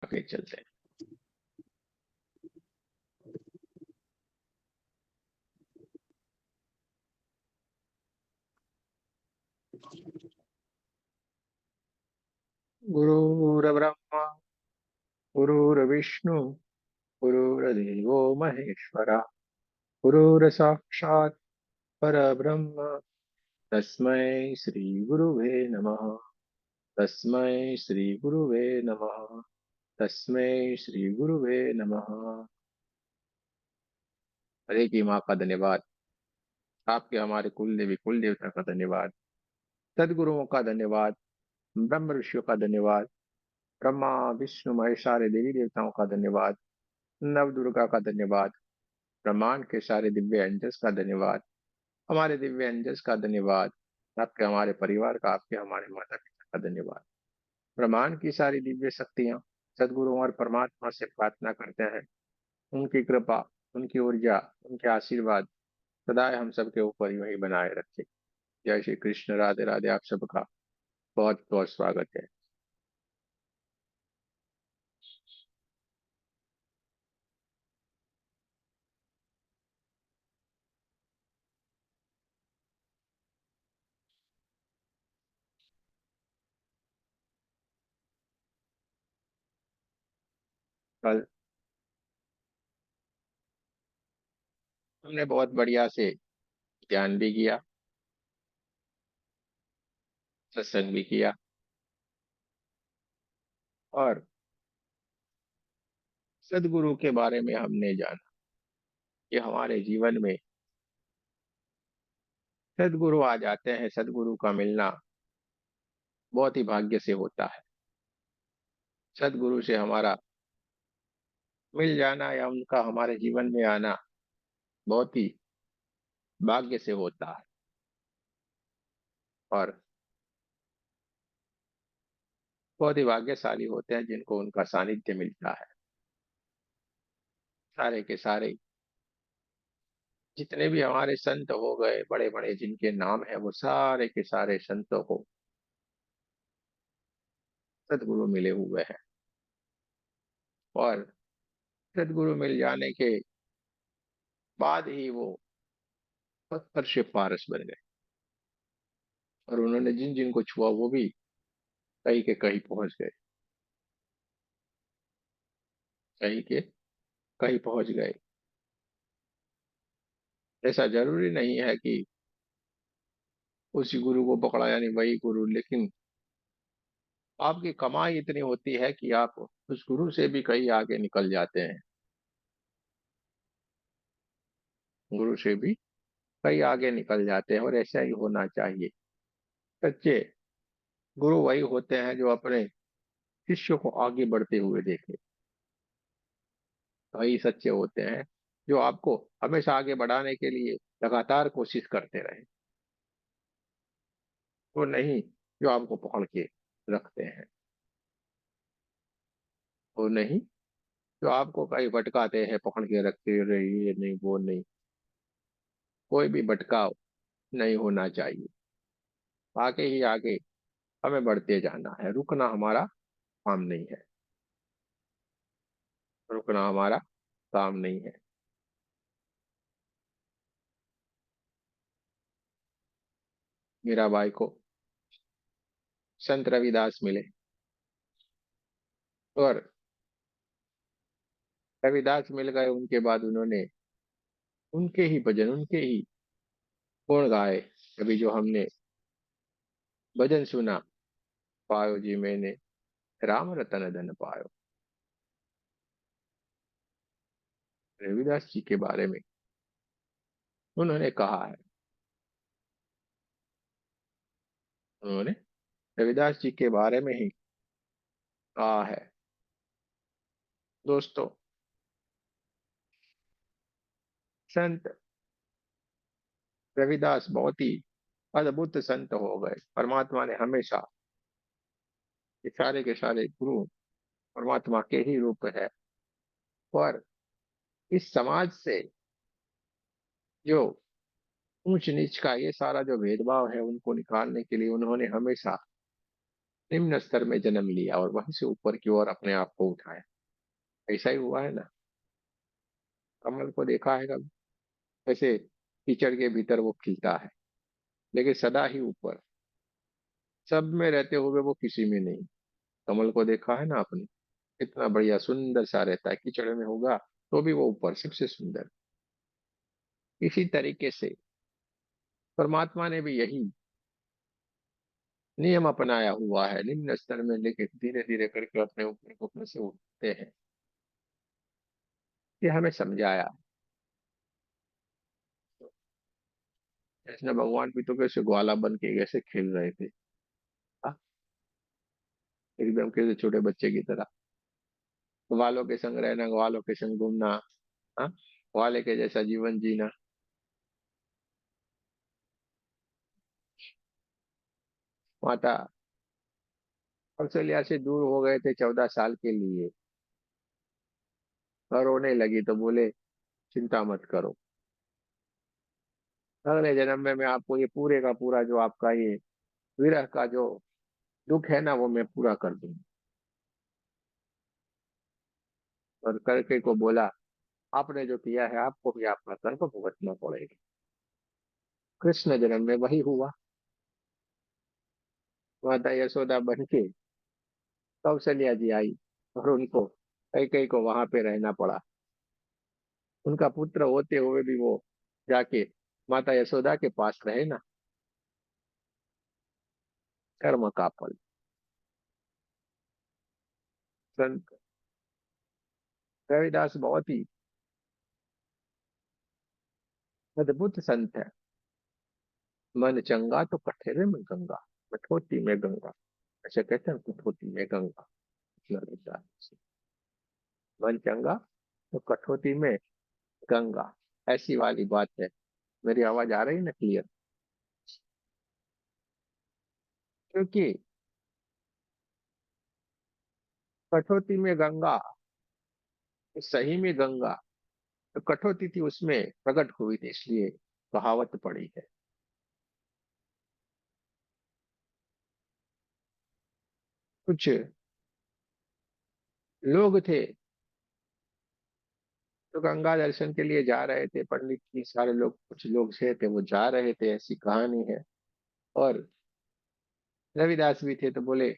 आगे चलते हैं। गुरुर्ब्रह्मा गुरुर्विष्णु गुरुर्देवो महेश्वरा गुरुर्साक्षात् परब्रह्म तस्मै श्री गुरुवे नमः। तस्मै श्री गुरुवे नमः। तस्मै श्री गुरुवे नमः। हरे की माँ का धन्यवाद। आपके हमारे कुल देवी कुल देवता का धन्यवाद। सदगुरुओं का धन्यवाद। ब्रह्म ऋषियों का धन्यवाद। ब्रह्मा विष्णु महेश सारे देवी देवताओं का धन्यवाद। नव दुर्गा का धन्यवाद। ब्रह्मांड के सारे दिव्य अंजस का धन्यवाद। हमारे दिव्य अंजस का धन्यवाद। आपके हमारे परिवार का, आपके हमारे माता पिता का धन्यवाद। ब्रह्मांड की सारी दिव्य शक्तियां सदगुरु और परमात्मा से प्रार्थना करते हैं, उनकी कृपा, उनकी ऊर्जा, उनके आशीर्वाद सदा हम सबके ऊपर यूं ही बनाए रखे। जय श्री कृष्ण। राधे राधे। आप सबका बहुत बहुत स्वागत है। कल हमने बहुत बढ़िया से ध्यान भी किया, सत्संग भी किया और सदगुरु के बारे में हमने जाना कि हमारे जीवन में सदगुरु आ जाते हैं। सदगुरु का मिलना बहुत ही भाग्य से होता है। सदगुरु से हमारा मिल जाना या उनका हमारे जीवन में आना बहुत ही भाग्य से होता है। और बहुत ही भाग्यशाली होते हैं जिनको उनका सानिध्य मिलता है। सारे के सारे जितने भी हमारे संत हो गए, बड़े बड़े जिनके नाम है, वो सारे के सारे संतों को सदगुरु मिले हुए हैं। और सदगुरु मिल जाने के बाद ही वो पत्थर से पारस बन गए और उन्होंने जिन जिन को छुआ वो भी कहीं के कहीं पहुंच गए। कहीं के कहीं पहुंच गए। ऐसा जरूरी नहीं है कि उसी गुरु को पकड़ा यानी वही गुरु, लेकिन आपकी कमाई इतनी होती है कि आप उस गुरु से भी कहीं आगे निकल जाते हैं। गुरु से भी कहीं आगे निकल जाते हैं और ऐसा ही होना चाहिए। सच्चे गुरु वही होते हैं जो अपने शिष्यों को आगे बढ़ते हुए देखे। वही सच्चे होते हैं जो आपको हमेशा आगे बढ़ाने के लिए लगातार कोशिश करते रहे। वो नहीं जो आपको पकड़ के रखते हैं। वो नहीं जो आपको कहीं भटकाते हैं, पकड़ के रखते रहे, ये नहीं वो नहीं। कोई भी भटकाव नहीं होना चाहिए। आगे ही आगे हमें बढ़ते जाना है। रुकना हमारा काम नहीं है। रुकना हमारा काम नहीं है। मीराबाई को संत रविदास मिले और रविदास मिल गए। उनके बाद उन्होंने उनके ही भजन, उनके ही गुण गाए। अभी जो हमने भजन सुना, पायो जी मैंने राम रतन धन पायो। रविदास जी के बारे में उन्होंने कहा है। उन्होंने रविदास जी के बारे में ही कहा है। दोस्तों, संत रविदास बहुत ही अद्भुत संत हो गए। परमात्मा ने हमेशा, ये सारे के सारे गुरु परमात्मा के ही रूप है। पर इस समाज से जो ऊंच नीच का ये सारा जो भेदभाव है, उनको निकालने के लिए उन्होंने हमेशा निम्न स्तर में जन्म लिया और वहीं से ऊपर की ओर अपने आप को उठाया। ऐसा ही हुआ है ना। कमल को देखा है कभी? ऐसे कीचड़ के भीतर वो खिलता है, लेकिन सदा ही ऊपर, सब में रहते हुए वो किसी में नहीं। कमल को देखा है ना आपने? इतना बढ़िया सुंदर सा रहता है, कीचड़ में होगा तो भी वो ऊपर सबसे सुंदर। इसी तरीके से परमात्मा ने भी यही नियम अपनाया हुआ है, निम्न स्तर में लेके धीरे धीरे करके अपने ऊपर को कैसे उठते हैं, ये हमें समझाया। कृष्ण भगवान भी तो कैसे ग्वाला बन के कैसे खेल रहे थे, हाँ, एकदम कैसे छोटे बच्चे की तरह, ग्वालों के संग रहना, ग्वालों के संग घूमना, हाँ, ग्वाले के जैसा जीवन जीना। माता कौशल्या से दूर हो गए थे 14 साल के लिए, और रोने लगी तो बोले चिंता मत करो, अगले जन्म में मैं आपको ये पूरे का पूरा जो आपका ये विरह का जो दुख है ना वो मैं पूरा कर दूंगा। और करके को बोला आपने जो किया है आपको भी आपका कर्म भुगतना पड़ेगा। कृष्ण जन्म में वही हुआ। माता यशोदा बन के कौशल्या जी आई और उनको कई कई को वहां पे रहना पड़ा। उनका पुत्र होते हुए भी वो जाके माता यशोदा के पास रहे ना। कर्म का फल। संत रविदास बहुत ही अद्भुत संत है। मन चंगा तो कठेरे में गंगा, कठोती में गंगा, ऐसे कहते हैं, कठोती में गंगा। रविदास, मन चंगा तो कठोती में गंगा, ऐसी वाली बात है। मेरी आवाज आ रही है ना क्लियर? क्योंकि कठोती में गंगा, सही में गंगा, तो कठोती थी उसमें प्रकट हुई थी, इसलिए कहावत पड़ी है। कुछ लोग थे तो गंगा दर्शन के लिए जा रहे थे, पंडित जी सारे लोग, कुछ लोग थे वो जा रहे थे, ऐसी कहानी है। और रविदास भी थे तो बोले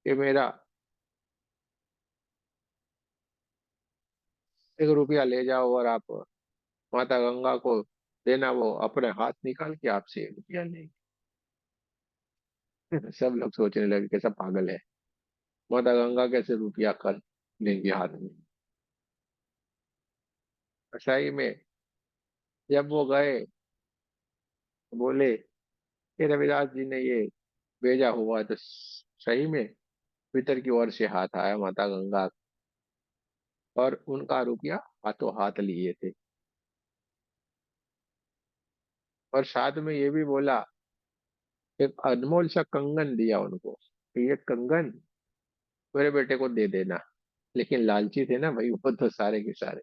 कि मेरा 1 रुपया ले जाओ और आप माता गंगा को देना, वो अपने हाथ निकाल के आपसे 1 रुपया ले। सब लोग सोचने लगे कैसा पागल है, माता गंगा कैसे रुपया कर लेंगे हाथ में। सही में जब वो गए तो बोले कि रविदास जी ने ये भेजा हुआ है, तो सही में भीतर की ओर से हाथ आया माता गंगा, और उनका रुपया हाथों हाथ लिए थे। और साथ में ये भी बोला, एक अनमोल सा कंगन दिया उनको कि ये कंगन मेरे बेटे को दे देना। लेकिन लालची थे ना भाई, वो तो सारे के सारे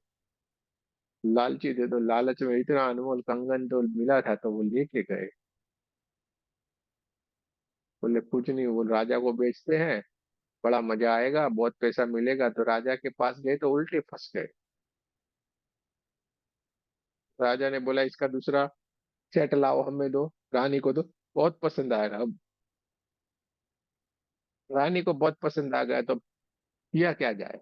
लालची थे, तो लालच में इतना अनमोल कंगन तो मिला था तो वो लेके गए। बोले कुछ नहीं, वो राजा को बेचते हैं, बड़ा मजा आएगा, बहुत पैसा मिलेगा। तो राजा के पास गए तो उल्टे फंस गए। राजा ने बोला इसका दूसरा सेट लाओ, हमें दो, रानी को दो, बहुत पसंद आएगा। अब रानी को बहुत पसंद आ गया तो किया क्या जाए।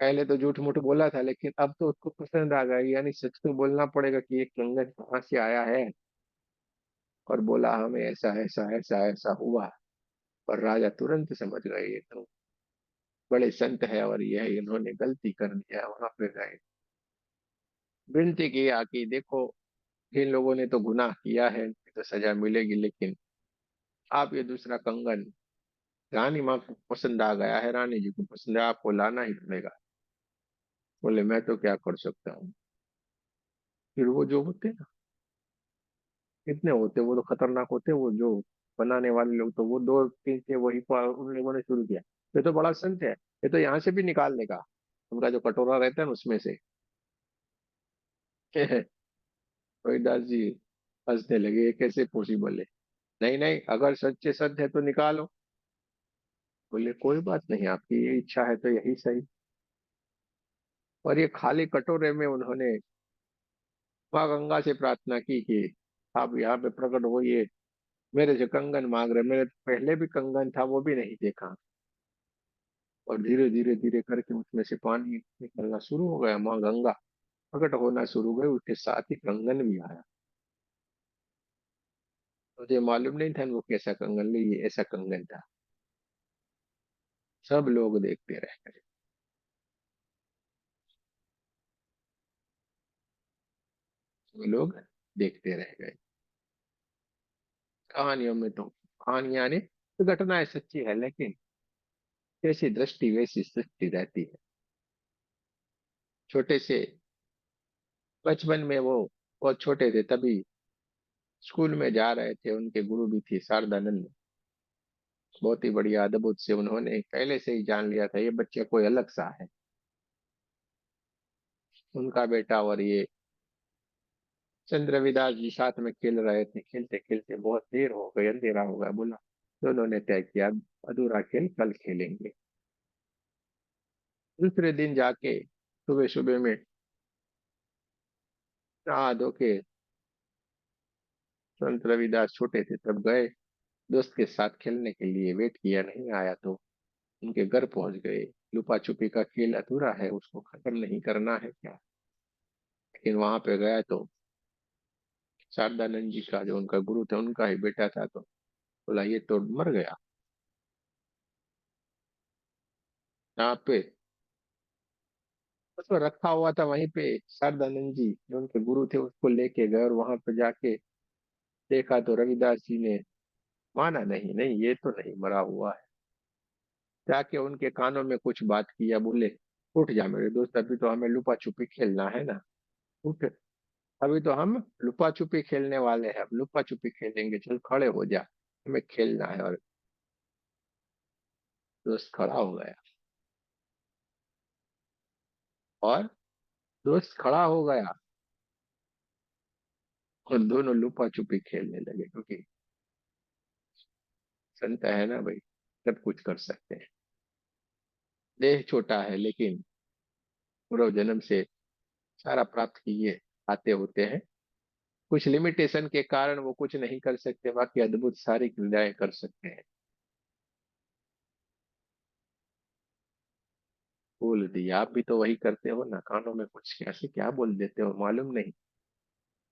पहले तो झूठ मूठ बोला था, लेकिन अब तो उसको पसंद आ गया, यानी सच तो बोलना पड़ेगा कि ये कंगन कहाँ से आया है। और बोला हमें ऐसा ऐसा ऐसा ऐसा हुआ। और राजा तुरंत समझ गए ये तो बड़े संत है और यह इन्होंने गलती कर दिया। वहां पे गए, विनती किया कि देखो इन लोगों ने तो गुनाह किया है, तो सजा मिलेगी, लेकिन आप ये दूसरा कंगन, रानी माँ को पसंद आ गया है, रानी जी को पसंद है, आपको लाना ही पड़ेगा। बोले मैं तो क्या कर सकता हूँ। फिर वो जो होते ना, कितने होते वो तो खतरनाक होते, वो जो बनाने वाले लोग, तो वो दो तीन थे, वही उन लोगों ने शुरू किया। ये तो बड़ा संत है, ये तो यहाँ से भी निकाल देगा, उनका जो कटोरा रहता है ना उसमें से। हरिदास जी हंसने लगे, ये कैसे पॉसिबल है। नहीं नहीं, अगर सच्चे सत्य है तो निकालो। बोले कोई बात नहीं, आपकी ये इच्छा है तो यही सही। और ये खाली कटोरे में उन्होंने माँ गंगा से प्रार्थना की कि आप यहाँ पे प्रकट होइए, मेरे से कंगन मांग रहे, मेरे तो पहले भी कंगन था वो भी नहीं देखा। और धीरे धीरे धीरे करके उसमें से पानी निकलना शुरू हो गया, माँ गंगा प्रकट होना शुरू हो गई, उसके साथ ही कंगन भी आया। मुझे मालूम नहीं था वो कैसा कंगन, ये ऐसा कंगन था। सब लोग देखते रह गए। सब लोग देखते रह गए। कहानियों में तो कहानियां ने तो घटनाएं सच्ची है, लेकिन जैसी दृष्टि वैसी सृष्टि रहती है। छोटे से बचपन में वो बहुत छोटे थे तभी स्कूल में जा रहे थे, उनके गुरु भी थी शारदानंद। बहुत ही बढ़िया अद्भुत से उन्होंने पहले से ही जान लिया था ये बच्चा कोई अलग सा है। उनका बेटा और ये चंद्र जी साथ में खेल रहे थे, खेलते खेलते बहुत देर हो गई, अंधेरा हो गया। बोला, दोनों ने तय किया अधूरा खेल कल खेलेंगे। दूसरे दिन जाके सुबह सुबह में नहा धो के, संत रविदास छोटे थे तब गए दोस्त के साथ खेलने के लिए, वेट किया नहीं आया तो उनके घर पहुंच गए। लुपा छुपी का खेल अधूरा है, उसको खत्म नहीं करना है क्या। लेकिन वहां पे गया तो शारदानंद जी का जो उनका गुरु था उनका ही बेटा था, तो बोला ये तो मर गया। यहाँ पे उसको रखा हुआ था वहीं पे। शारदानंद जी जो उनके गुरु थे उसको लेके गए और वहां पे जाके देखा तो रविदास जी ने माना, नहीं नहीं ये तो नहीं मरा हुआ है। जाके उनके कानों में कुछ बात किया, बोले उठ जा मेरे दोस्त, अभी तो हमें लुपा छुपी खेलना है ना। उठ, अभी तो हम लुपा छुपी खेलने वाले हैं, अब लुपा छुपी खेलेंगे, चल खड़े हो जा, हमें खेलना है। और दोस्त खड़ा हो गया, और दोस्त खड़ा हो गया और दोनों लुपा छुपी खेलने लगे, क्योंकि संत है ना भाई, सब कुछ कर सकते हैं। देह छोटा है लेकिन पूर्व जन्म से सारा प्राप्त किए आते होते हैं। कुछ लिमिटेशन के कारण वो कुछ नहीं कर सकते, बाकी अद्भुत सारी क्रियाएं कर सकते हैं। बोल दिया, आप भी तो वही करते हो ना, कानों में कुछ कैसे क्या बोल देते हो मालूम नहीं।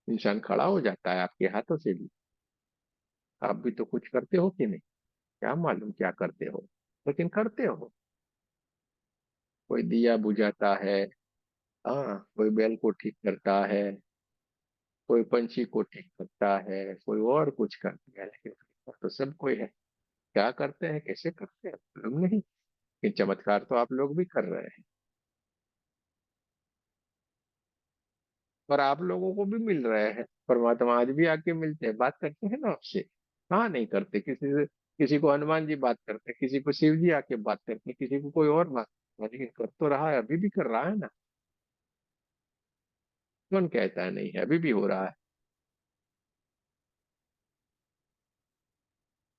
इंसान खड़ा हो जाता है आपके हाथों से भी। आप भी तो कुछ करते हो कि नहीं, क्या मालूम क्या करते हो, लेकिन करते हो। कोई दिया बुझाता है, हाँ, कोई बैल को ठीक करता है, कोई पंछी को ठीक करता है, कोई और कुछ करता है, लेकिन तो सब कोई है। क्या करते हैं, कैसे करते हैं मालूम नहीं। ये चमत्कार तो आप लोग भी कर रहे हैं, और आप लोगों को भी मिल रहे हैं। परमात्मा आज भी आके मिलते हैं, बात करते हैं ना आपसे। हाँ, नहीं करते किसी से। किसी को हनुमान जी बात करते हैं, किसी को शिव जी आके बात करते हैं, किसी को कोई और बात करते हैं, लेकिन कर तो रहा है, अभी भी कर रहा है ना। कौन कहता है नहीं है, अभी भी हो रहा है।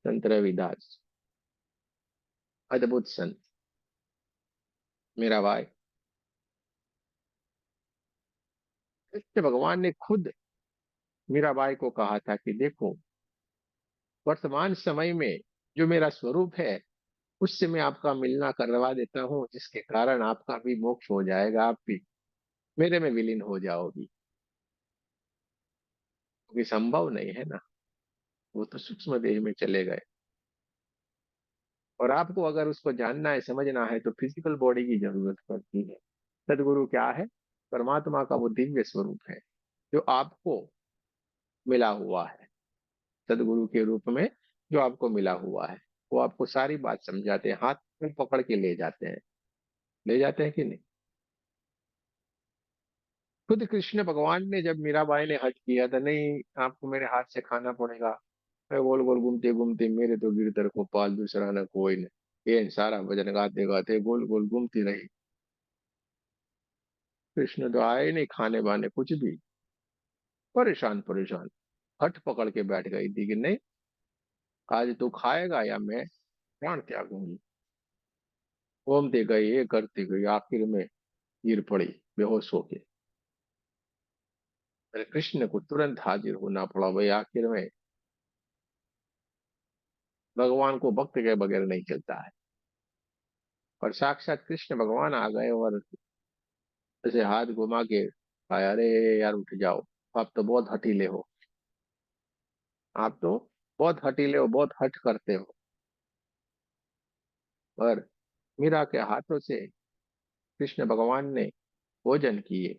संत रविदास, अद्भुत संत, मेरा भाई। कृष्ण भगवान ने खुद मीराबाई को कहा था कि देखो, वर्तमान समय में जो मेरा स्वरूप है उससे मैं आपका मिलना करवा देता हूँ, जिसके कारण आपका भी मोक्ष हो जाएगा, आप भी मेरे में विलीन हो जाओगी। क्योंकि संभव नहीं है ना, वो तो सूक्ष्म देह में चले गए। और आपको अगर उसको जानना है समझना है तो फिजिकल बॉडी की जरूरत पड़ती है। सदगुरु क्या है, परमात्मा का वो दिव्य स्वरूप है जो आपको मिला हुआ है। सदगुरु के रूप में जो आपको मिला हुआ है, वो आपको सारी बात समझाते हैं, हाथ में पकड़ के ले जाते हैं। ले जाते हैं कि नहीं। खुद कृष्ण भगवान ने जब मीराबाई ने हज किया था, नहीं आपको मेरे हाथ से खाना पड़ेगा, मैं गोल गोल घूमते घूमते, मेरे तो गिरधर को पाल दूसरा न कोई न, ये सारा भजन गाते गाते गोल गोल घूमती रही। कृष्ण तो आए नहीं खाने बाने कुछ भी, परेशान परेशान। हट पकड़ के बैठ गई थी कि नहीं, आज तू खाएगा या मैं प्राण त्यागूंगी। घूमती गई, ये करती गई, आखिर में गिर पड़ी बेहोश होके। अरे कृष्ण को तुरंत हाजिर होना पड़ा भाई, आखिर में भगवान को भक्त के बगैर नहीं चलता है। और साक्षात कृष्ण भगवान आ गए और ऐसे हाथ घुमा के कहा, अरे यार उठ जाओ, आप तो बहुत हठीले हो, आप तो बहुत हठीले हो, बहुत हठ करते हो। और मीरा के हाथों से कृष्ण भगवान ने भोजन किए।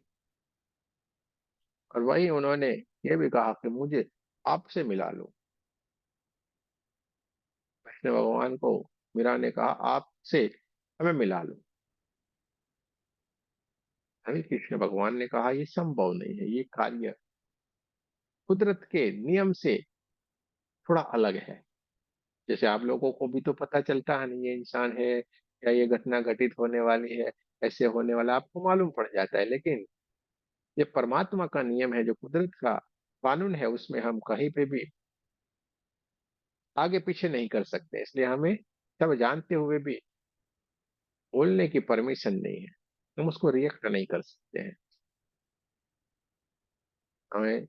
और वही उन्होंने ये भी कहा कि मुझे आपसे मिला लो। कृष्ण भगवान को मीरा ने कहा, आपसे हमें मिला लो। अभी कृष्ण भगवान ने कहा, ये संभव नहीं है, ये कार्य कुदरत के नियम से थोड़ा अलग है। जैसे आप लोगों को भी तो पता चलता है नहीं, ये इंसान है या ये घटना घटित होने वाली है, ऐसे होने वाला आपको मालूम पड़ जाता है। लेकिन ये परमात्मा का नियम है, जो कुदरत का कानून है, उसमें हम कहीं पे भी आगे पीछे नहीं कर सकते। इसलिए हमें सब जानते हुए भी बोलने की परमिशन नहीं है, हम उसको रिएक्ट नहीं कर सकते हैं। हमें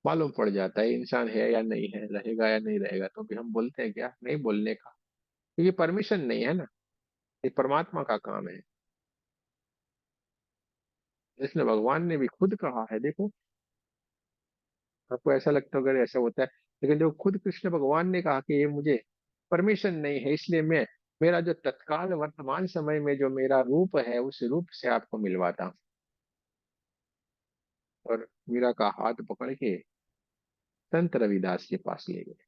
मालूम पड़ जाता है इंसान है या नहीं है, रहेगा या नहीं रहेगा, तो भी हम बोलते हैं क्या, नहीं बोलने का, क्योंकि परमिशन नहीं है ना, ये परमात्मा का काम है। इसलिए भगवान ने भी खुद कहा है, देखो आपको ऐसा लगता होगा अरे ऐसा होता है, लेकिन जो खुद कृष्ण भगवान ने कहा कि ये मुझे परमिशन नहीं है, इसलिए मैं मेरा जो तत्काल वर्तमान समय में जो मेरा रूप है उस रूप से आपको मिलवाता हूँ। और मीरा का हाथ पकड़ के संत रविदास के पास ले गए।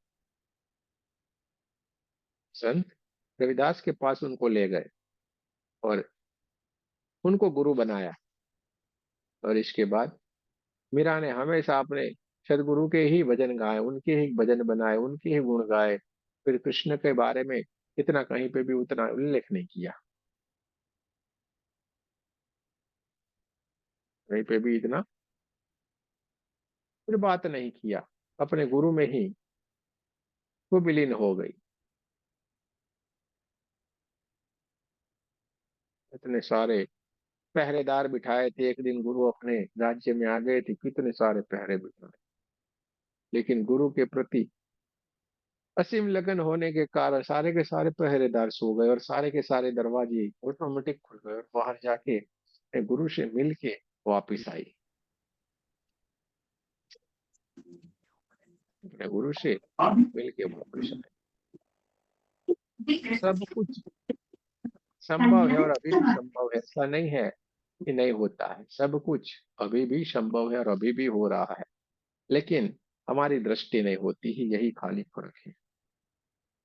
संत रविदास के पास उनको ले गए और उनको गुरु बनाया। और इसके बाद मीरा ने हमेशा अपने सदगुरु के ही भजन गाए, उनके ही भजन बनाए, उनके ही गुण गाए। फिर कृष्ण के बारे में इतना कहीं पे भी उतना उल्लेख नहीं किया, कहीं पे भी इतना फिर बात नहीं किया, अपने गुरु में ही वो विलीन हो गई। इतने सारे पहरेदार बिठाए थे, एक दिन गुरु अपने राज्य में आ गए थे, कितने सारे पहरे बिठाए, लेकिन गुरु के प्रति असीम लगन होने के कारण सारे के सारे पहरेदार सो गए और सारे के सारे दरवाजे ऑटोमेटिक खुल गए और बाहर जाके अपने गुरु से मिल के वापिस आई। अपने गुरु से मिल के वापिस आई। सब कुछ संभव है और अभी भी संभव है, ऐसा नहीं है कि नहीं होता है, सब कुछ अभी भी संभव है और अभी भी हो रहा है। लेकिन हमारी दृष्टि नहीं होती ही, यही खाली फर्क है।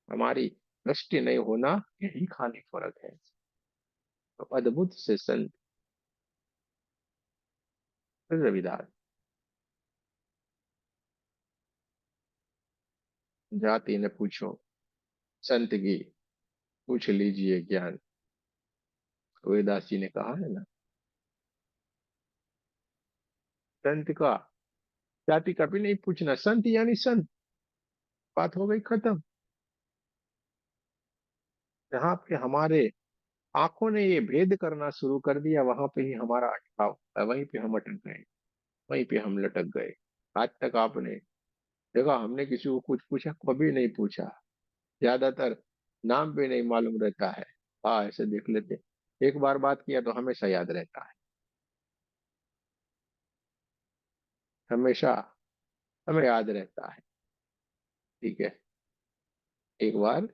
हमारी दृष्टि नहीं होना, यही खाली फर्क है। तो अद्भुत से संत रविदास, जाति न पूछो संत की, पूछ लीजिए ज्ञान। वेदास जी ने कहा है ना, संत का जाति कभी नहीं पूछना, संत यानी संत, बात हो गई खत्म। जहाँ पे हमारे आंखों ने ये भेद करना शुरू कर दिया, वहां पे ही हमारा अटकाव है, वहीं पे हम अटक गए, वहीं पे हम लटक गए। आज तक आपने देखा, हमने किसी को कुछ पूछा, कभी नहीं पूछा। ज्यादातर नाम भी नहीं मालूम रहता है, हाँ ऐसे देख लेते। एक बार बात किया तो हमेशा याद रहता है, हमेशा हमें याद रहता है। ठीक है, एक बार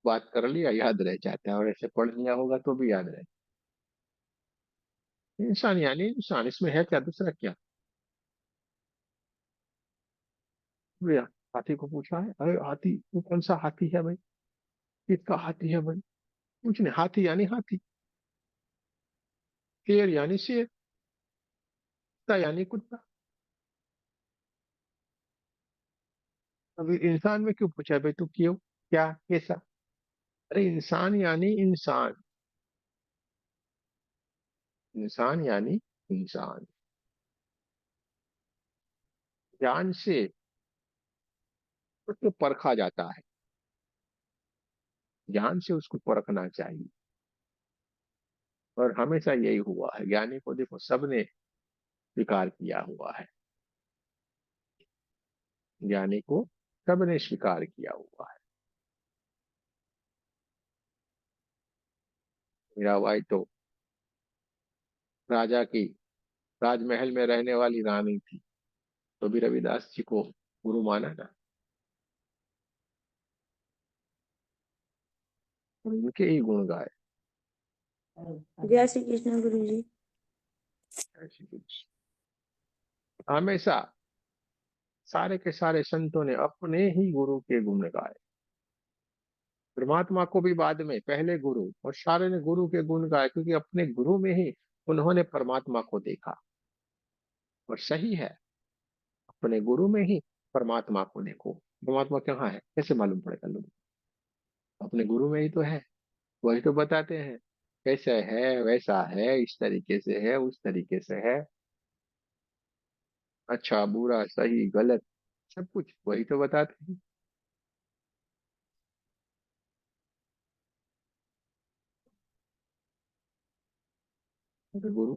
बात कर लिया याद रह जाता है, और ऐसे पढ़ लिया होगा तो भी याद रहता है। इंसान यानी इंसान, इसमें है क्या दूसरा क्या। भैया, हाथी को पूछा है, अरे हाथी वो कौन सा हाथी है भाई, किसका हाथी है भाई। कुछ नहीं, हाथी यानी हाथी, शेर यानी शेर, कुत्ता यानी कुत्ता। अभी इंसान में क्यों पूछा भाई, तू क्यों, क्या, कैसा। अरे इंसान यानी इंसान, इंसान यानी इंसान। ज्ञान से उसको परखा जाता है। ज्ञान से उसको परखना चाहिए। और हमेशा यही हुआ है, ज्ञानी को देखो सबने स्वीकार किया हुआ है, ज्ञानी को सबने स्वीकार किया हुआ है। मीराबाई तो राजा की राजमहल में रहने वाली रानी थी, तो भी रविदास जी को गुरु माना ना, और उनके ही गुण गाए। जय श्री कृष्ण गुरु जी। हमेशा सारे के सारे संतों ने अपने ही गुरु के गुण गाए। परमात्मा को भी बाद में, पहले गुरु, और सारे ने गुरु के गुण गाए, क्योंकि अपने गुरु में ही उन्होंने परमात्मा को देखा। और सही है, अपने गुरु में ही परमात्मा को देखो। परमात्मा कहाँ है, कैसे मालूम पड़ेगा लोगों को? अपने गुरु में ही तो है, वही तो बताते हैं कैसे है, वैसा है, इस तरीके से है, उस तरीके से है, अच्छा बुरा सही गलत, सब कुछ वही तो बताते हैं। तो गुरु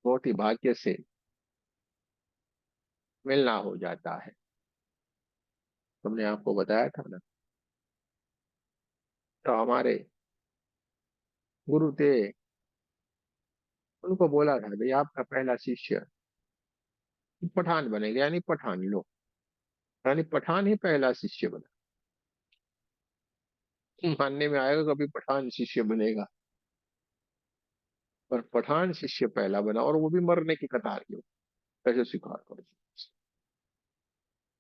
बहुत ही भाग्य से मिलना हो जाता है। तुमने आपको बताया था ना, तो हमारे गुरु थे, उनको बोला था भाई आपका पहला शिष्य पठान बनेगा, यानी पठान लो, यानी पठान ही पहला शिष्य बना। मानने में आएगा कभी पठान शिष्य बनेगा? पर पठान शिष्य पहला बना, और वो भी मरने की कतार के ऊपर। कैसे स्वीकार करो?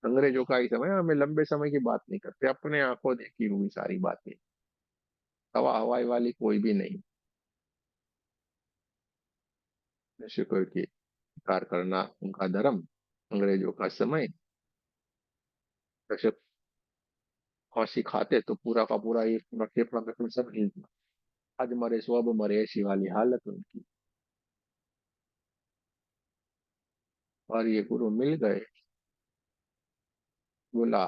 अंग्रेजों का ही समय, हमें लंबे समय की बात नहीं करते, अपने आंखों देखी हुई सारी बातें, हवा हवाई वाली कोई भी नहीं। जैसे कोई की स्वीकार करना उनका धर्म, अंग्रेजों का समय। जैसे फांसी खाते तो पूरा का पूरा ये पूरा फेफड़ा फेफड़ा सब हिलता, आज मरे सो अब मरे, ऐसी वाली हालत उनकी। और ये गुरु मिल गए, बोला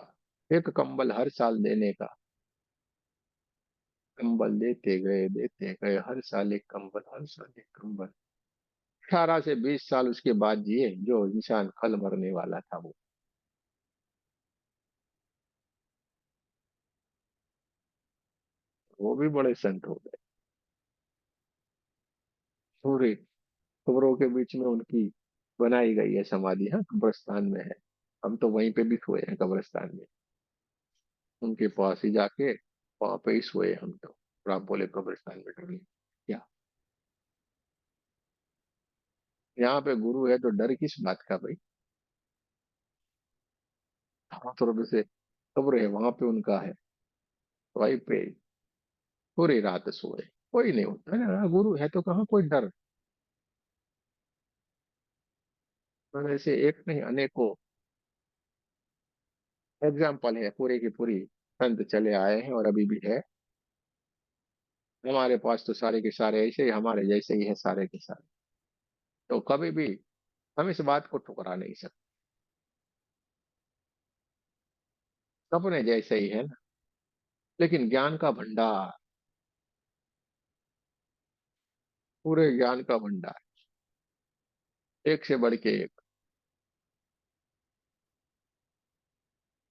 एक कंबल हर साल देने का। कंबल देते गए हर साल एक कंबल, हर साल एक कंबल। 18 से 20 साल उसके बाद जिए, जो इंसान कल मरने वाला था वो भी बड़े संत हो गए। पूरे कब्रों के बीच में उनकी बनाई गई है समाधि, हाँ कब्रिस्तान में है। हम तो वहीं पे भी सोए हैं कब्रिस्तान में, उनके पास ही जाके वहां पे ही सोए हम तो। और आप बोले कब्रिस्तान में डर क्या? यहाँ पे गुरु है तो डर किस बात का भाई? हाँ तो से कब्र है, वहां पे उनका है, वहीं पे पूरी रात सोए। कोई नहीं होता है ना, गुरु है तो कहाँ कोई डर। और ऐसे एक नहीं अनेकों एग्जाम्पल है, पूरे की पूरी संत चले आए हैं और अभी भी है। हमारे पास तो सारे के सारे ऐसे ही, हमारे जैसे ही है सारे के सारे। तो कभी भी हम इस बात को ठुकरा नहीं सकते, अपने जैसे ही है ना। लेकिन ज्ञान का भंडार, पूरे ज्ञान का भंडार, एक से बढ़ के एक।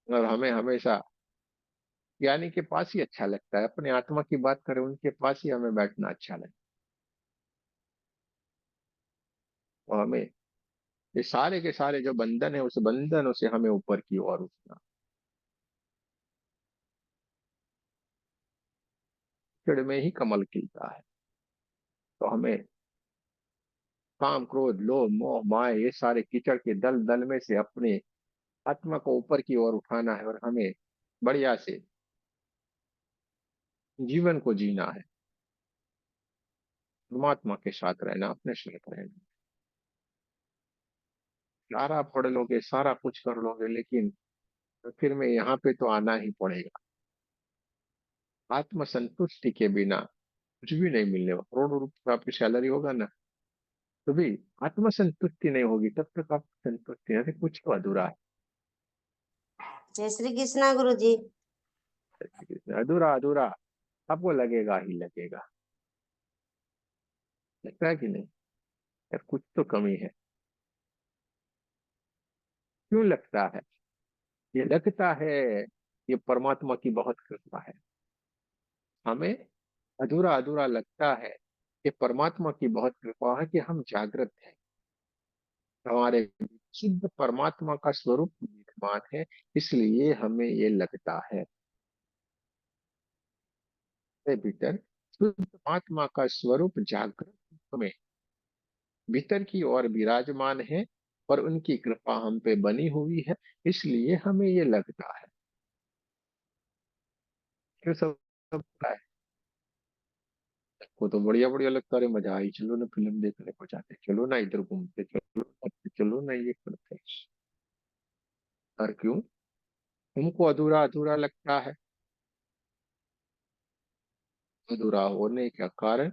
और हमें हमेशा ज्ञानी के पास ही अच्छा लगता है, अपने आत्मा की बात करें उनके पास ही हमें बैठना अच्छा लगता है। और हमें ये सारे के सारे जो बंधन है, उस बंधनों से हमें ऊपर की ओर उठना। कीचड़ में ही कमल खिलता है। तो हमें काम क्रोध लोभ मोह माया, ये सारे कीचड़ के दल दल में से अपने आत्मा को ऊपर की ओर उठाना है, और हमें बढ़िया से जीवन को जीना है, परमात्मा के साथ रहना, अपने साथ रहना। सारा पढ़ लोगे, सारा कुछ कर लोगे, लेकिन फिर में यहाँ पे तो आना ही पड़ेगा। आत्म संतुष्टि के बिना कुछ भी नहीं मिलने वाला। करोड़ों रुपए का आपकी सैलरी होगा ना, तो भी आत्म संतुष्टि नहीं होगी, तब तक आप संतुष्टि नहीं, कुछ तो अधूरा है। जय श्री कृष्णा गुरु जी। श्री कृष्ण। अधूरा अधूरा आपको लगेगा ही लगेगा, लगता है कि नहीं यार, कुछ तो कमी है। क्यों लगता है? ये लगता है, ये परमात्मा की बहुत कृपा है। हमें अधूरा अधूरा लगता है, ये परमात्मा की बहुत कृपा है कि हम जागृत हैं, हमारे शुद्ध परमात्मा का स्वरूप विद्यमान है, इसलिए हमें ये लगता है। हमारे भीतर शुद्ध परमात्मा का स्वरूप जागृत रूप में भीतर की ओर विराजमान है, और उनकी कृपा हम पे बनी हुई है, इसलिए हमें ये लगता है। ये सब सब होता है। वो तो बढ़िया बढ़िया लगता है, मजा आई, चलो ना फिल्म देखने को जाते, चलो ना इधर घूमते, चलो ना ये करते। और क्यों हमको अधूरा अधूरा लगता है? अधूरा होने का कारण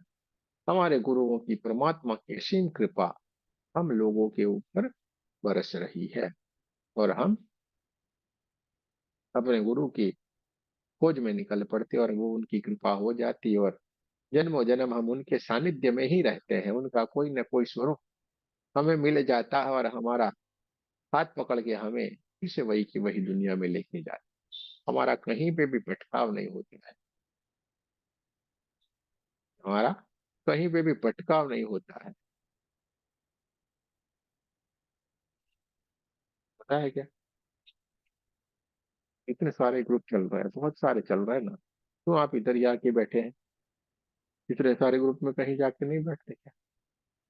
हमारे गुरुओं की, परमात्मा की असीम कृपा हम लोगों के ऊपर बरस रही है, और हम अपने गुरु की खोज में निकल पड़ते, और वो उनकी कृपा हो जाती, और जन्मों जन्म हम उनके सानिध्य में ही रहते हैं, उनका कोई न कोई स्वरूप हमें मिल जाता है, और हमारा हाथ पकड़ के हमें फिर से वही की वही दुनिया में लेके जाता है। हमारा कहीं पे भी भटकाव नहीं होता है, हमारा कहीं पे भी भटकाव नहीं होता है। पता है क्या? इतने सारे ग्रुप चल रहे हैं, बहुत सारे चल रहे हैं ना, तो आप इधर ही आके बैठे हैं, इतने सारे ग्रुप में कहीं जाके नहीं बैठते क्या?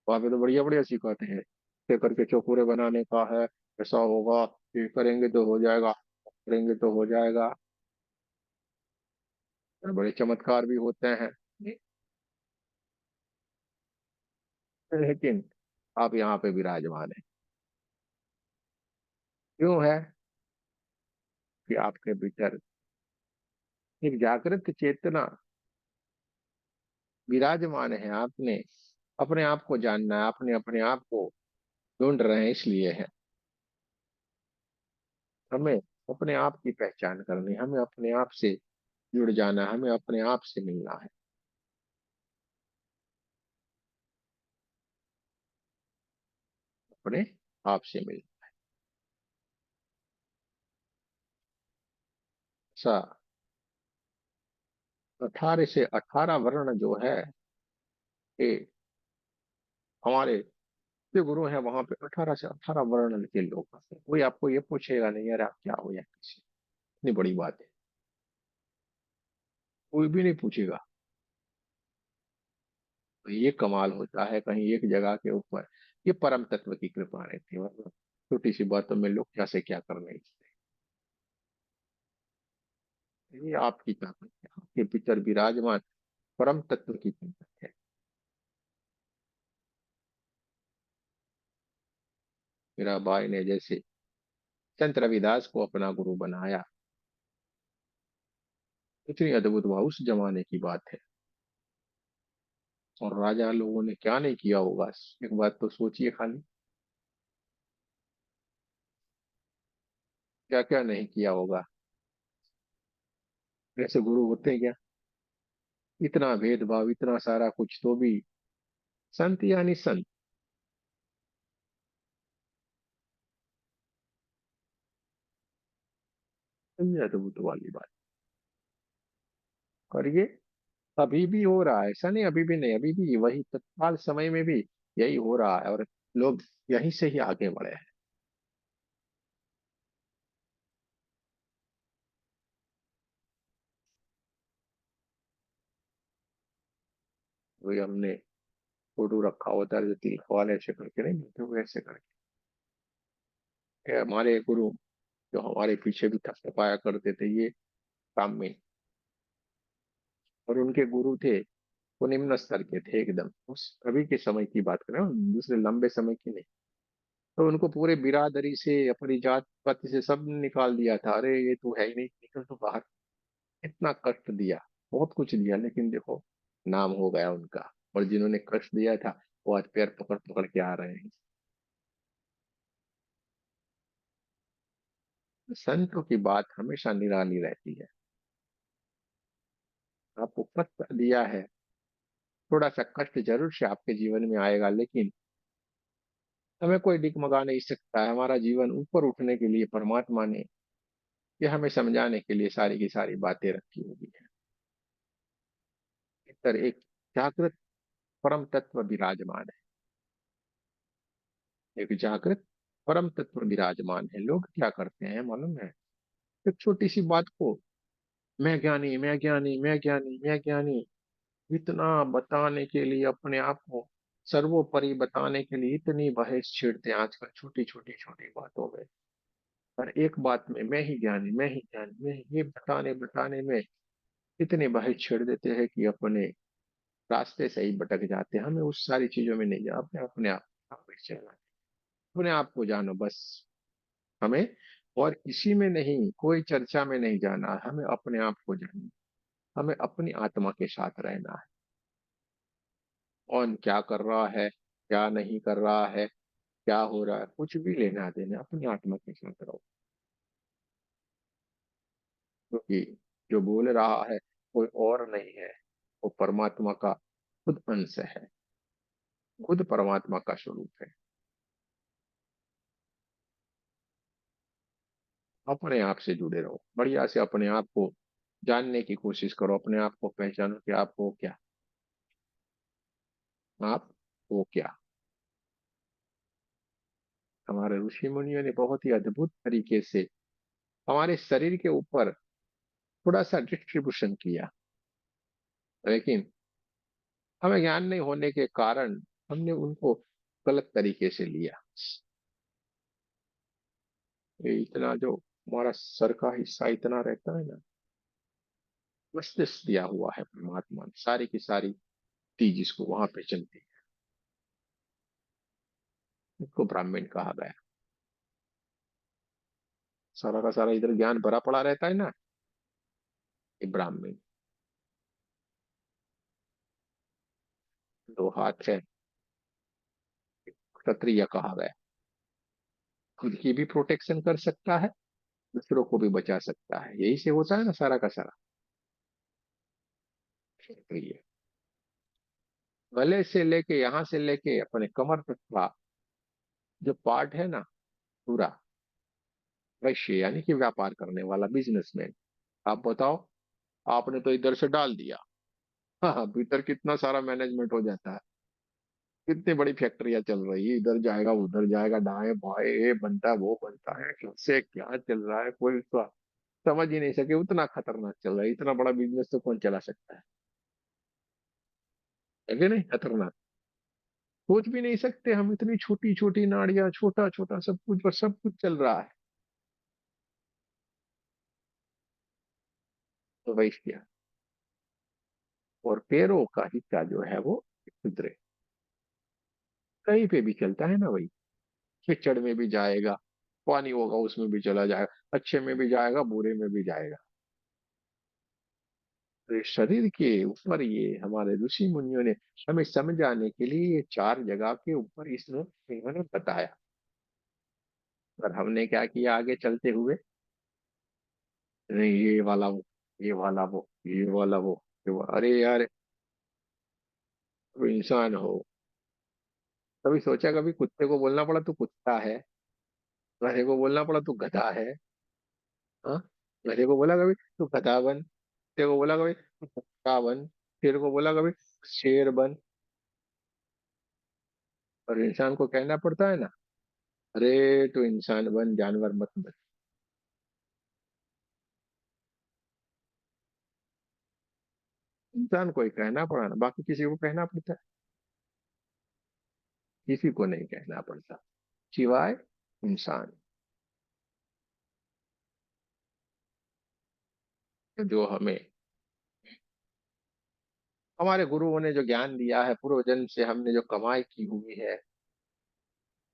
वहां पे तो बढ़िया बढ़िया सिखाते हैं, ये करके चौपूरे बनाने का है, ऐसा होगा, ये करेंगे तो हो जाएगा, करेंगे तो हो जाएगा, और बड़े चमत्कार भी होते हैं। लेकिन आप यहाँ पे विराजमान है, क्यों है? कि आपके भीतर एक जागृत चेतना विराजमान है, आपने अपने आप को जानना है, आपने अपने आप को ढूंढ रहे हैं, इसलिए है। हमें अपने आप की पहचान करनी है, हमें अपने आप से जुड़ जाना है, हमें अपने आप से मिलना है, अपने आप से मिलना। सा 18 से 18 वर्ण जो है, ये हमारे जो गुरु हैं, वहां पे 18 से 18 वर्ण के लोग हैं। कोई आपको ये पूछेगा नहीं यार आप क्या हो, या किसी, इतनी बड़ी बात है, कोई भी नहीं पूछेगा। तो ये कमाल होता है, कहीं एक जगह के ऊपर ये परम तत्व की कृपा रहती है, मतलब छोटी सी बातों में लोग क्या से क्या करने लगते हैं। ये आपकी ताकत है, आपके भीतर विराजमान परम तत्व की ताकत है। मेरा भाई ने जैसे संत रविदास को अपना गुरु बनाया, इतनी अद्भुत हुआ, उस जमाने की बात है, और राजा लोगों ने क्या नहीं किया होगा, एक बात तो सोचिए खाली, क्या क्या नहीं किया होगा। ऐसे गुरु होते हैं क्या? इतना भेदभाव, इतना सारा कुछ, तो भी संत यानी संत। ये अद्भुत वाली बात। और ये अभी भी हो रहा है, ऐसा नहीं अभी भी नहीं, अभी भी वही तत्काल समय में भी यही हो रहा है, और लोग यहीं से ही आगे बढ़े हैं। वही हमने फोटो रखा होता है, जो तिलक वाले ऐसे करके नहीं मिलते हुए, ऐसे करके। ये हमारे गुरु जो हमारे पीछे भी थपथपाया करते थे ये काम में, और उनके गुरु थे वो निम्न स्तर के थे एकदम, उस अभी के समय की बात करें, दूसरे लंबे समय की नहीं। तो उनको पूरे बिरादरी से, अपनी जात पात से सब निकाल दिया था, अरे ये तो है ही नहीं, निकल तो बाहर। इतना कष्ट दिया, बहुत कुछ दिया, लेकिन देखो नाम हो गया उनका, और जिन्होंने कष्ट दिया था वो आज पैर पकड़ पकड़ के आ रहे हैं। संतों की बात हमेशा निराली रहती है। आपको कष्ट दिया है, थोड़ा सा कष्ट जरूर से आपके जीवन में आएगा, लेकिन हमें कोई डिगमगा नहीं सकता है। हमारा जीवन ऊपर उठने के लिए परमात्मा ने ये हमें समझाने के लिए सारी की सारी बातें रखी हुई है। भीतर एक जागृत परम तत्व विराजमान है, एक जागृत परम तत्व विराजमान है। लोग क्या करते हैं मालूम है? एक छोटी सी बात को मैं ज्ञानी, मैं ज्ञानी, मैं ज्ञानी, मैं ज्ञानी इतना बताने के लिए, अपने आप को सर्वोपरि बताने के लिए इतनी बहस छेड़ते हैं आजकल, छोटी छोटी छोटी बातों में। पर एक बात में मैं ही ज्ञानी, मैं ही ज्ञानी, मैं ही, ये बताने बताने में इतनी बहस छेड़ देते हैं कि अपने रास्ते से ही भटक जाते हैं। हमें उस सारी चीजों में नहीं जा, अपने अपने आप में चलना, अपने आप को जानो बस। हमें और किसी में नहीं, कोई चर्चा में नहीं जाना, हमें अपने आप को जानना, हमें अपनी आत्मा के साथ रहना है। कौन क्या कर रहा है, क्या नहीं कर रहा है, क्या हो रहा है, कुछ भी लेना देना, अपनी आत्मा के साथ रहो। क्योंकि जो बोल रहा है कोई और नहीं है, वो परमात्मा का खुद अंश है, खुद परमात्मा का स्वरूप है। अपने आप से जुड़े रहो, बढ़िया से अपने आप को जानने की कोशिश करो, अपने आप को पहचानो कि आप हो क्या, आप हो क्या। हमारे ऋषि मुनियों ने बहुत ही अद्भुत तरीके से हमारे शरीर के ऊपर थोड़ा सा डिस्ट्रीब्यूशन किया, लेकिन हमें ज्ञान नहीं होने के कारण हमने उनको गलत तरीके से लिया। ये इतना जो हमारा सर का हिस्सा इतना रहता है ना, मस्तिष्क दिया हुआ है परमात्मा ने, सारी की सारी चीज जिसको वहां पे चलती है, उसको ब्राह्मण कहा गया। सारा का सारा इधर ज्ञान भरा पड़ा रहता है ना, ये ब्राह्मण। दो हाथ है, क्षत्रिय कहा गया, खुद की भी प्रोटेक्शन कर सकता है, दूसरों को भी बचा सकता है, यही से होता है ना सारा का सारा क्षत्रिय। गले से लेके यहां से लेके अपने कमर तक का जो पार्ट है ना, पूरा वैश्य यानी कि व्यापार करने वाला बिजनेसमैन। आप बताओ, आपने तो इधर से डाल दिया, हाँ भीतर कितना सारा मैनेजमेंट हो जाता है, कितनी बड़ी फैक्ट्रियां चल रही है, इधर जाएगा उधर जाएगा, दाएं बाएं, ये बनता है वो बनता है, कैसे क्या चल रहा है कोई उसका समझ ही नहीं सके, उतना खतरनाक चल रहा है। इतना बड़ा बिजनेस तो कौन चला सकता है कि नहीं? खतरनाक सोच भी नहीं सकते हम, इतनी छोटी छोटी नाड़ियां, छोटा छोटा सब कुछ, पर सब कुछ चल रहा है। तो वैश्य और पैरों का हिस्सा जो है वो क्षुद्र है। कहीं पे भी चलता है ना भाई, कीचड़ में भी जाएगा, पानी होगा उसमें भी चला जाएगा, अच्छे में भी जाएगा, बुरे में भी जाएगा। तो इस शरीर के ऊपर ये हमारे ऋषि मुनियों ने हमें समझाने के लिए ये चार जगह के ऊपर इसने इन्होंने बताया। और हमने क्या किया आगे चलते हुए? नहीं ये वाला वो, ये वाला वो, ये वाला वो, अरे यार, तो इंसान हो। कभी सोचा, कभी कुत्ते को बोलना पड़ा तू कुत्ता है, गधे को बोलना पड़ा तू गधा है? हाँ, गधे को बोला कभी तू गधा बन, कुत्ते को बोला कभी तू कुत्ता बन, शेर को बोला कभी शेर बन, और इंसान को कहना पड़ता है ना, अरे तू इंसान बन, जानवर मत बन। इंसान को ही कहना पड़ा ना, बाकी किसी को कहना पड़ता है? किसी को नहीं कहना पड़ता सिवाय इंसान, जो हमें हमारे गुरुओं ने जो ज्ञान दिया है, पूर्व जन्म से हमने जो कमाई की हुई है,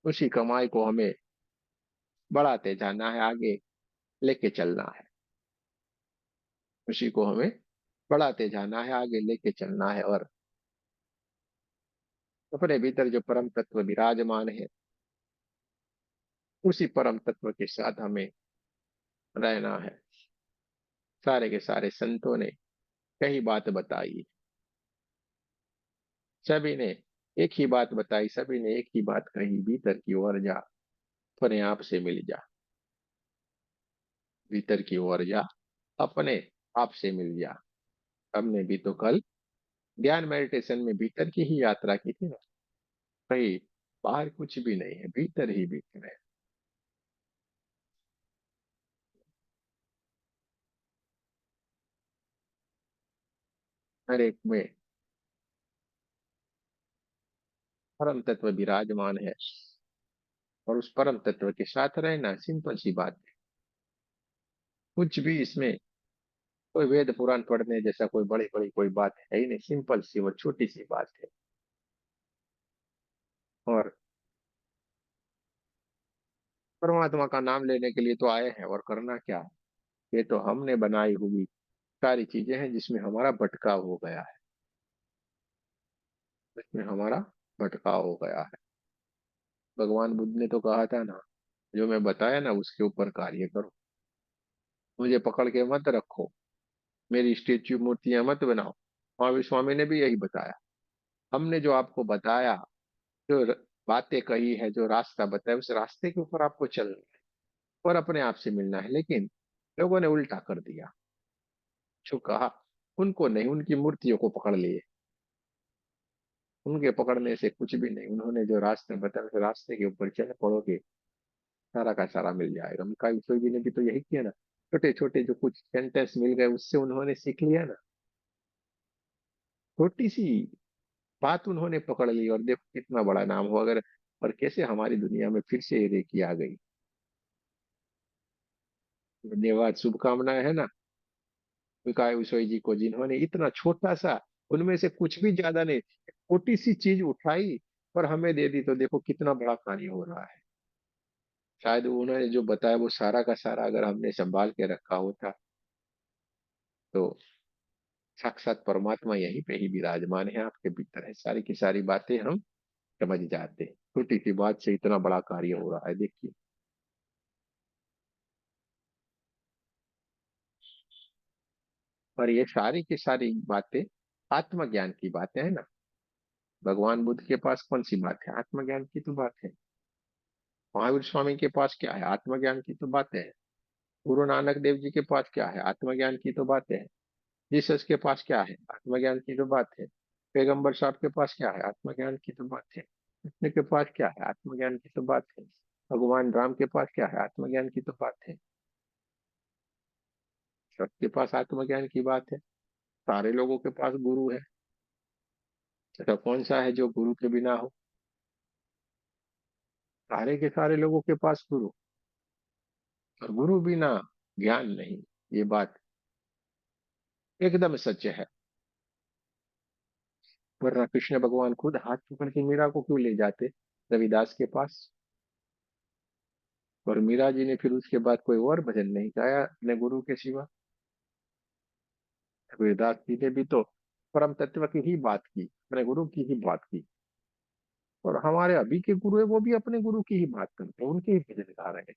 उसी कमाई को हमें बढ़ाते जाना है, आगे लेके चलना है। उसी को हमें बढ़ाते जाना है, आगे लेके चलना है, और अपने भीतर जो परम तत्व विराजमान है, उसी परम तत्व के साथ हमें रहना है। सारे के सारे संतों ने कई बात बताई, सभी ने एक ही बात बताई, सभी ने एक ही बात कही, भीतर की ओर जा, अपने आप से मिल जा। भीतर की ओर जा, अपने आप से मिल जा। हमने भी तो कल ध्यान मेडिटेशन में भीतर की ही यात्रा की थी ना। कहीं बाहर कुछ भी नहीं है, भीतर ही भीतर है। हर एक में परम तत्व विराजमान है, और उस परम तत्व के साथ रहना सिंपल सी बात है। कुछ भी इसमें कोई वेद पुराण पढ़ने जैसा कोई बड़ी बड़ी कोई बात है ही नहीं, सिंपल सी वो छोटी सी बात है। और परमात्मा का नाम लेने के लिए तो आए हैं, और करना क्या है? ये तो हमने बनाई हुई सारी चीजें हैं जिसमें हमारा भटकाव हो गया है, जिसमें हमारा भटकाव हो गया है। भगवान बुद्ध ने तो कहा था ना, जो मैं बताया ना उसके ऊपर कार्य करो, मुझे पकड़ के मत रखो, मेरी स्टेच्यू मूर्तियां मत बनाओ। महावीर स्वामी ने भी यही बताया। हमने जो आपको बताया, जो बातें कही है, जो रास्ता बताया, उस रास्ते के ऊपर आपको चलना है और अपने आप से मिलना है। लेकिन लोगों ने उल्टा कर दिया, जो कहा उनको नहीं, उनकी मूर्तियों को पकड़ लिए। उनके पकड़ने से कुछ भी नहीं, उन्होंने जो रास्ते बताया उस रास्ते के ऊपर चल पड़ोगे, सारा का सारा मिल जाएगा। मिकाई विश्वजी जी ने भी तो यही किया ना, छोटे छोटे जो कुछ सेंटेंस मिल गए उससे उन्होंने सीख लिया ना। छोटी सी बात उन्होंने पकड़ ली, और देखो कितना बड़ा नाम हो अगर। और कैसे हमारी दुनिया में फिर से रेकी आ गई। धन्यवाद, शुभकामनाएं है ना मिकाई विश्वजी जी को, जिन्होंने इतना छोटा सा, उनमें से कुछ भी ज्यादा नहीं, छोटी सी चीज उठाई और हमें दे दी। तो देखो कितना बड़ा कार्य हो रहा है। शायद उन्होंने जो बताया वो सारा का सारा अगर हमने संभाल के रखा होता, तो साक्षात परमात्मा यहीं पे ही विराजमान है, आपके भीतर है। सारी की सारी बातें हम समझ जाते हैं। छोटी सी बात से इतना बड़ा कार्य हो रहा है, देखिए। और ये सारी की सारी बातें आत्मज्ञान की बातें है ना। भगवान बुद्ध के पास कौन सी बात है? आत्मज्ञान की तो बात है। महावीर स्वामी के पास क्या है? आत्मज्ञान की तो बातें है। गुरु नानक देव जी के पास क्या है? आत्मज्ञान की तो बातें है। जीसस के पास क्या है? आत्मज्ञान की तो बात है। पैगंबर साहब के पास क्या है? आत्मज्ञान की तो बात है। कृष्ण के पास क्या है? आत्मज्ञान की तो बात है। भगवान राम के पास क्या है? आत्मज्ञान की तो बात है। सबके पास आत्मज्ञान की बात है। सारे लोगों के पास गुरु है। ऐसा कौन सा है जो गुरु के बिना हो? सारे के सारे लोगों के पास गुरु, और गुरु बिना ज्ञान नहीं। ये बात एकदम सच है। वरना कृष्ण भगवान खुद हाथ पकड़ के मीरा को क्यों ले जाते रविदास के पास? और मीरा जी ने फिर उसके बाद कोई और भजन नहीं गाया अपने गुरु के सिवा। रविदास जी ने भी तो परम तत्व की ही बात की, अपने गुरु की ही बात की। और हमारे अभी के गुरु है वो भी अपने गुरु की ही बात करते हैं, उनके ही भजन गा रहे हैं।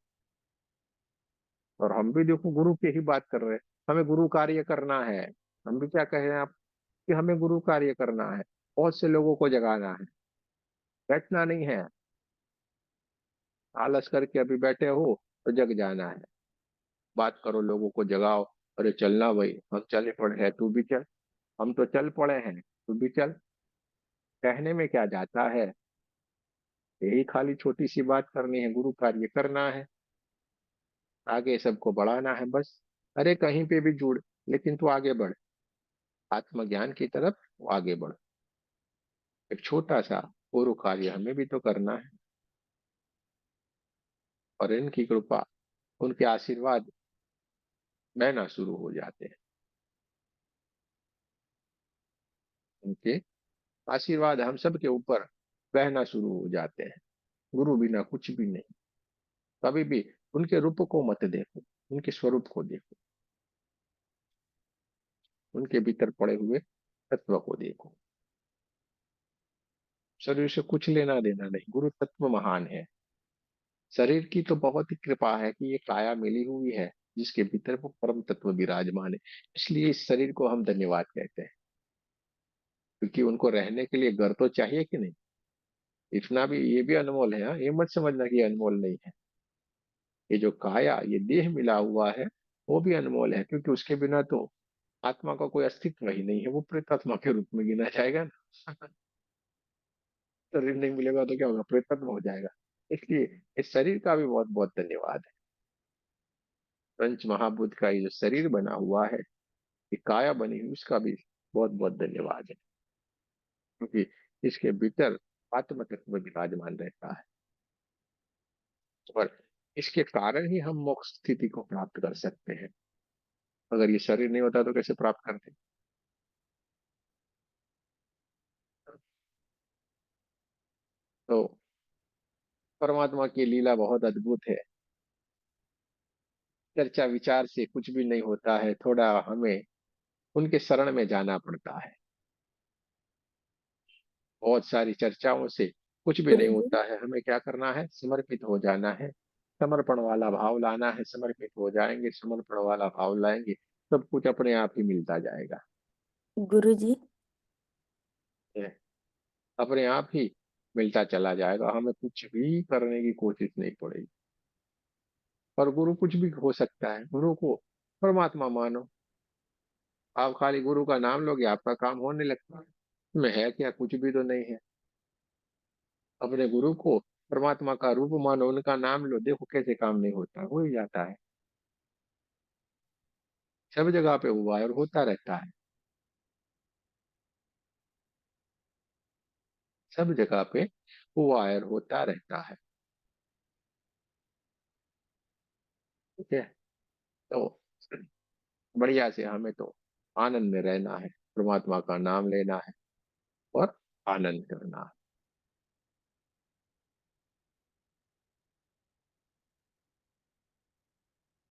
और हम भी देखो गुरु की ही बात कर रहे हैं। हमें गुरु कार्य करना है। हम भी क्या कह रहे हैं आप, कि हमें गुरु कार्य करना है, बहुत से लोगों को जगाना है, बैठना नहीं है। आलस करके अभी बैठे हो तो जग जाना है। बात करो, लोगों को जगाओ। अरे चलना भाई, हम चले पड़े हैं, तू भी चल। हम तो चल पड़े हैं, तू भी चल। कहने में क्या जाता है? यही खाली छोटी सी बात करनी है, गुरु कार्य करना है, आगे सबको बढ़ाना है बस। अरे कहीं पे भी जुड़, लेकिन तू आगे बढ़, आत्मज्ञान की तरफ तू आगे बढ़। एक छोटा सा गुरु कार्य हमें भी तो करना है। और इनकी कृपा, उनके आशीर्वाद बहना शुरू हो जाते हैं। उनके आशीर्वाद हम सब के ऊपर बहना शुरू हो जाते हैं। गुरु बिना कुछ भी नहीं। कभी भी उनके रूप को मत देखो, उनके स्वरूप को देखो, उनके भीतर पड़े हुए तत्व को देखो। शरीर से कुछ लेना देना नहीं, गुरु तत्व महान है। शरीर की तो बहुत ही कृपा है कि ये काया मिली हुई है, जिसके भीतर वो परम तत्व विराजमान है। इसलिए इस शरीर को हम धन्यवाद कहते हैं, क्योंकि उनको रहने के लिए घर तो चाहिए कि नहीं। इतना भी, ये भी अनमोल है। हाँ, ये मत समझना कि ये अनमोल नहीं है। ये जो काया, ये देह मिला हुआ है, वो भी अनमोल है, क्योंकि उसके बिना तो आत्मा का कोई अस्तित्व ही नहीं है। वो प्रेतात्मा के रूप में गिना जाएगा ना। शरीर नहीं मिलेगा तो क्या होगा, प्रेतात्मा हो जाएगा। इसलिए इस शरीर का भी बहुत बहुत धन्यवाद है। पंच महाभूत का ये जो शरीर बना हुआ है, ये काया बनी हुई, उसका भी बहुत बहुत धन्यवाद है, क्योंकि इसके भीतर आत्म तत्व विराजमान रहता है। और इसके कारण ही हम मोक्ष स्थिति को प्राप्त कर सकते हैं। अगर ये शरीर नहीं होता तो कैसे प्राप्त करते। तो परमात्मा की लीला बहुत अद्भुत है। चर्चा विचार से कुछ भी नहीं होता है, थोड़ा हमें उनके शरण में जाना पड़ता है। बहुत सारी चर्चाओं से कुछ भी नहीं गुरु जी। होता है, हमें क्या करना है, समर्पित हो जाना है। समर्पण वाला भाव लाना है, समर्पित हो जाएंगे, समर्पण वाला भाव लाएंगे, सब कुछ अपने आप ही मिलता जाएगा। गुरु जी। ये अपने आप ही मिलता चला जाएगा, हमें कुछ भी करने की कोशिश नहीं पड़ेगी। और गुरु कुछ भी हो सकता है, गुरु को परमात्मा मानो। आप खाली गुरु का नाम लोगे, आपका काम होने लगता है। इसमें है क्या, कुछ भी तो नहीं है। अपने गुरु को परमात्मा का रूप मानो, उनका नाम लो, देखो कैसे काम नहीं होता, हो ही जाता है। सब जगह पे हुआ है और होता रहता है। सब जगह पे हुआ है और होता रहता है। ठीक है। तो बढ़िया से हमें तो आनंद में रहना है, परमात्मा का नाम लेना है और आनंद करना है।